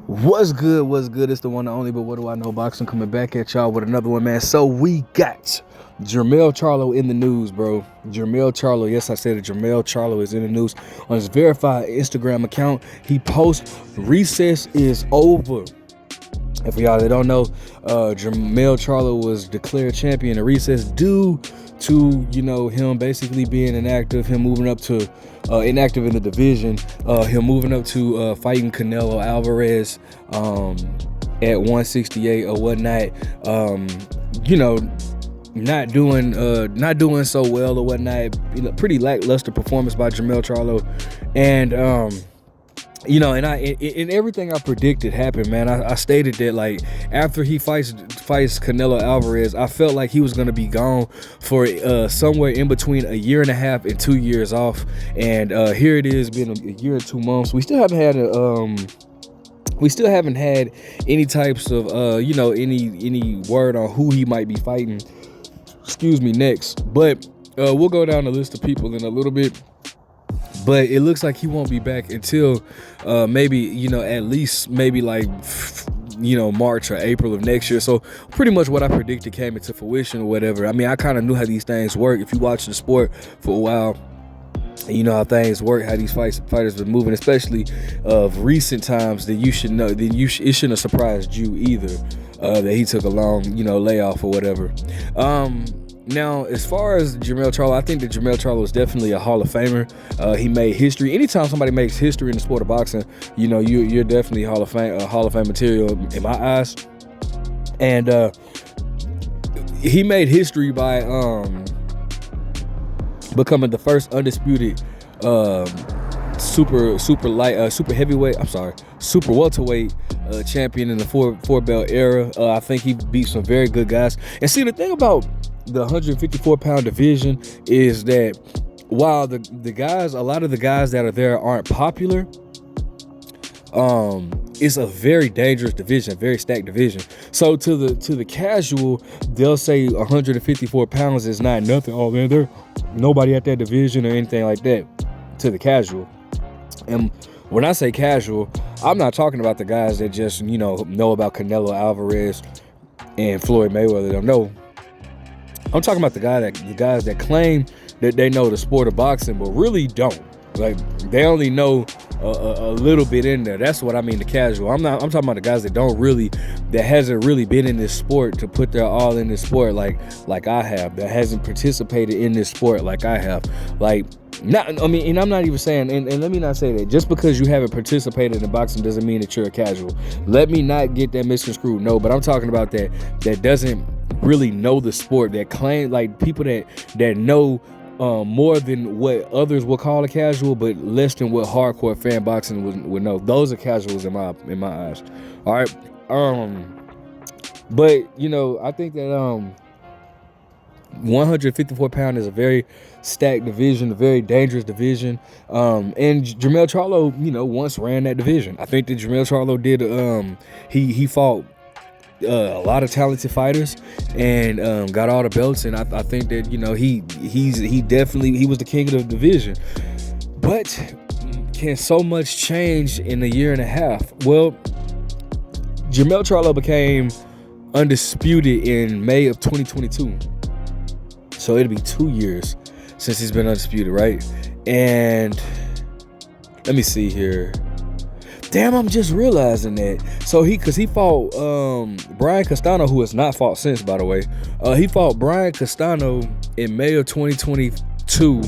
What's good? What's good? It's the one and only, but what do I know? Boxing coming back at y'all with another one, man. So we got Jermell Charlo in the news, bro. Jermell Charlo, yes, I said it. Jermell Charlo is in the news on his verified Instagram account. He posts, "Recess is over." And for y'all that don't know, Jermell Charlo was declared champion of Recess due to, him basically being inactive, him moving up to inactive in the division, him moving up to fighting Canelo Alvarez at 168 or whatnot. Not doing so well or whatnot. Pretty lackluster performance by Jermell Charlo, and and everything I predicted happened, man. I stated that, like, after he fights Canelo Alvarez, I felt like he was going to be gone for somewhere in between a year and a half and 2 years off. And here it is, been a year and 2 months. We still haven't had any types of any word on who he might be fighting. Excuse me, next. But we'll go down the list of people in a little bit. But it looks like he won't be back until maybe, at least maybe like, March or April of next year. So pretty much what I predicted came into fruition or whatever. I mean, I kind of knew how these things work. If you watch the sport for a while, you know how things work, how these fighters been moving, especially of recent times, then you should know, it shouldn't have surprised you either that he took a long, layoff or whatever. Now, as far as Jermell Charlo, I think that Jermell Charlo is definitely a Hall of Famer. He made history. Anytime somebody makes history in the sport of boxing, you're definitely Hall of Fame material in my eyes. And he made history by becoming the first undisputed super welterweight champion in the four belt era. I think he beat some very good guys. And see, the thing about the 154 pound division is that while a lot of the guys that are there aren't popular, it's a very dangerous division, very stacked division. So to the casual, they'll say 154 pounds is not nothing. Oh man, there's nobody at that division or anything like that. To the casual, and when I say casual, I'm not talking about the guys that just know about Canelo Alvarez and Floyd Mayweather. No, I'm talking about the guys that claim that they know the sport of boxing, but really don't. Like, they only know a little bit in there. That's what I mean, the casual. I'm talking about the guys that hasn't really been in this sport to put their all in this sport like I have, that hasn't participated in this sport like I have. And I'm not even saying, and let me not say that just because you haven't participated in boxing doesn't mean that you're a casual. Let me not get that misconstrued. No, but I'm talking about that doesn't really know the sport, that claim, like, people that know more than what others will call a casual, but less than what hardcore fan boxing would know. Those are casuals in my eyes. All right. But I think that 154 pound is a very stacked division, a very dangerous division. And Jermell Charlo, once ran that division. I think that Jermell Charlo did. He fought a lot of talented fighters and got all the belts, and I think that he definitely was the king of the division. But can so much change in a year and a half? Well, Jermell Charlo became undisputed in May of 2022, so it'll be 2 years since he's been undisputed, right? And let me see here. Damn, I'm just realizing that. So he fought Brian Castano, who has not fought since, by the way. He fought Brian Castano in May of 2022.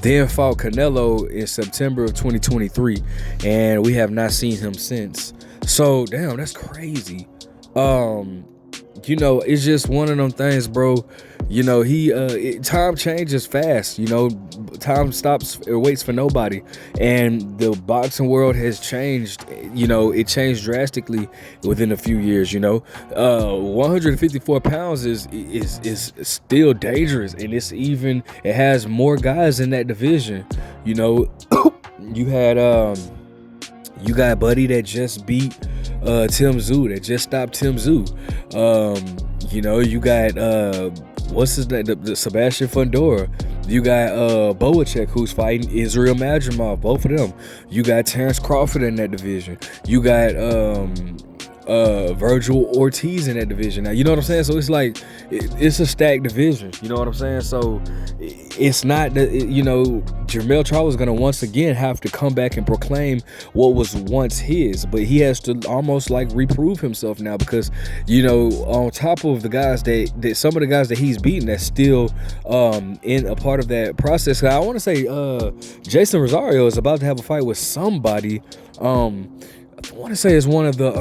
Then fought Canelo in September of 2023. And we have not seen him since. So, damn, that's crazy. It's just one of them things, bro. Time changes fast. Time stops or waits for nobody, and the boxing world has changed. It changed drastically within a few years. 154 pounds is still dangerous, and it has more guys in that division. You got Buddy that just beat Tim Tszyu, that just stopped Tim Tszyu. You got what's his name, the Sebastian Fundora. You got Boacek, who's fighting Israel Madrimov, both of them. You got Terrence Crawford in that division. You got Virgil Ortiz in that division. Now, you know what I'm saying? So it's like it's a stacked division. You know what I'm saying? So it's not that, you know, Jermell Charlo is gonna once again have to come back and proclaim what was once his, but he has to almost like reprove himself now, because, you know, on top of the guys that some of the guys that he's beaten that's still in a part of that process. I want to say Jason Rosario is about to have a fight with somebody. I want to say it's one of the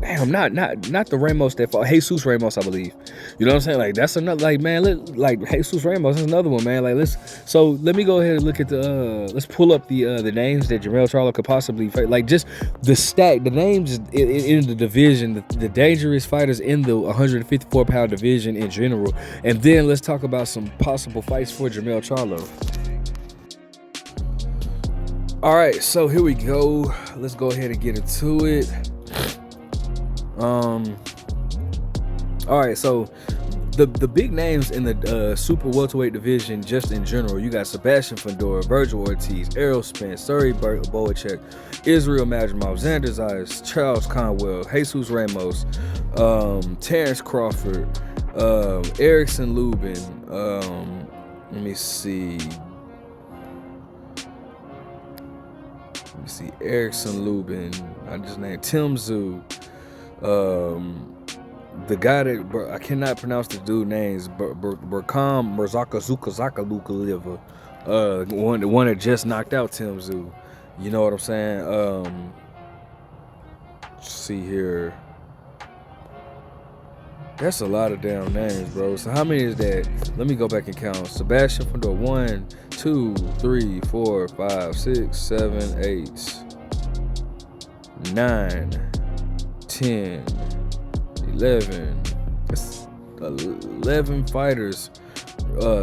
not the Ramos that fought Jesus Ramos, I believe. You know what I'm saying? Like, that's another, like, man, like Jesus Ramos is another one, man. Like, let me go ahead and look at let's pull up the names that Jermell Charlo could possibly fight. Like, just the names in the division, the dangerous fighters in the 154-pound division in general, and then let's talk about some possible fights for Jermell Charlo. All right, so here we go. Let's go ahead and get into it. All right, so the big names in the super welterweight division, just in general, you got Sebastian Fundora, Virgil Ortiz, Errol Spence, Surrey Boacek, Israel Madrimov, Xander Zayas, Charles Conwell, Jesus Ramos, Terrence Crawford, Erickson Lubin. Let me see, Erickson Lubin. I just named Tim Tszyu. The guy that I cannot pronounce the dude's names, Burkam Merzaka Zukazaka Luka Liva. The one that just knocked out Tim Tszyu. You know what I'm saying? Let's see here. That's a lot of damn names, bro. So how many is that? Let me go back and count. Sebastian Fundora, 1, 2, 3, 4, 5, 6, 7, 8, 9, 10, 11. That's 11 fighters,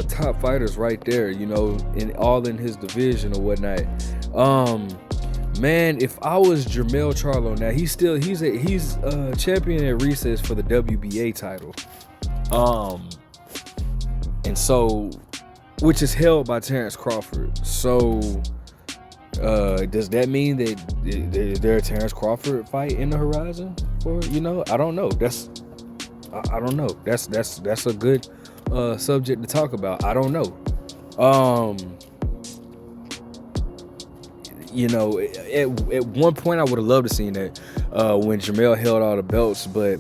top fighters right there, you know, in his division or whatnot. Man, if I was Jermell Charlo, now he's champion at recess for the WBA title, and so, which is held by Terrence Crawford. So, does that mean that is there a Terrence Crawford fight in the horizon? Or, you know, I don't know. I don't know. That's a good subject to talk about. I don't know. You know, at one point I would have loved to seen that when Jermell held all the belts, but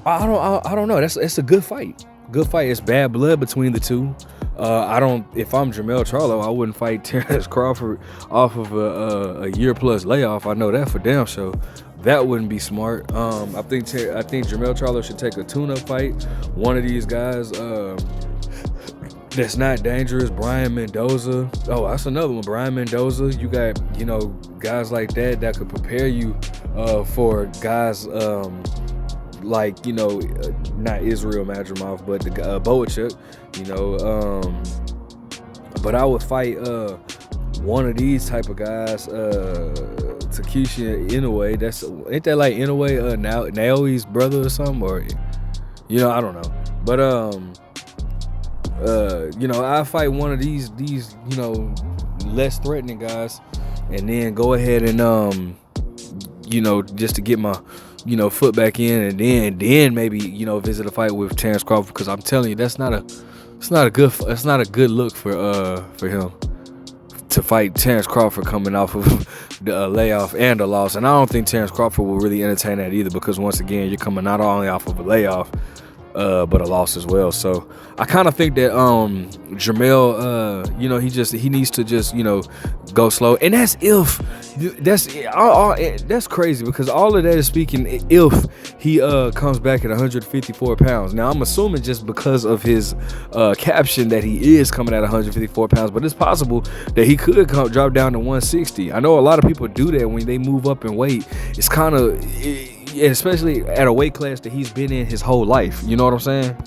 I don't know. It's a good fight. Good fight. It's bad blood between the two. If I'm Jermell Charlo, I wouldn't fight Terrence Crawford off of a year plus layoff. I know that for damn sure. That wouldn't be smart. I think Jermell Charlo should take a tune-up fight. One of these guys that's not dangerous, Brian Mendoza. Oh, that's another one, Brian Mendoza. You got, you know, guys like that could prepare you for guys like, you know, not Israel Madrimov, but the Boacek, you know. But I would fight one of these type of guys, Takeshi Inoue. Ain't that like Inoue, Naomi's brother or something? Or, you know, I don't know. But you know, I fight one of these, you know, less threatening guys, and then go ahead and you know, just to get my, you know, foot back in, and then maybe, you know, visit a fight with Terrence Crawford, because I'm telling you, that's not a good look for him to fight Terrence Crawford coming off of the layoff and a loss. And I don't think Terrence Crawford will really entertain that either, because once again, you're coming not only off of a layoff, but a loss as well. So I kind of think that Jermell, you know, he needs to just, you know, go slow. And that's crazy, because all of that is speaking if he comes back at 154 pounds. Now, I'm assuming just because of his caption that he is coming at 154 pounds, but it's possible that he could drop down to 160. I know a lot of people do that when they move up in weight. It's kind of, especially at a weight class that he's been in his whole life. You know what I'm saying?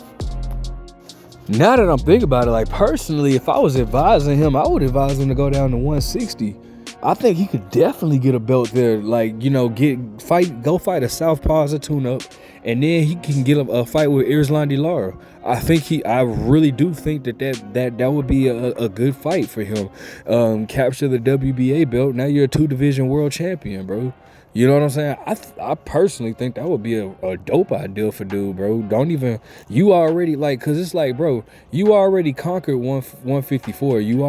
Now that I'm thinking about it, like, personally, if I was advising him, I would advise him to go down to 160. I think he could definitely get a belt there. Like, you know, go fight a southpaw as a tune-up, and then he can get a fight with Irslan Lara. I really do think that would be a good fight for him. Capture the WBA belt. Now you're a 2-division world champion, bro. You know what I'm saying? I personally think that would be a dope idea for dude, bro. You already, like, cause it's like, bro, you already conquered 154. You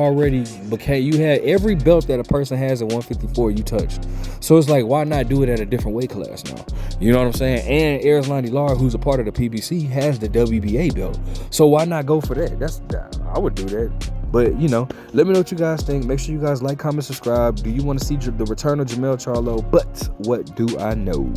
had every belt that a person has at 154 you touched. So it's like, why not do it at a different weight class now? You know what I'm saying? And Erislandy Lara, who's a part of the PBC, has the WBA belt. So why not go for that? I would do that. But, you know, let me know what you guys think. Make sure you guys like, comment, subscribe. Do you want to see the return of Jermell Charlo? But what do I know?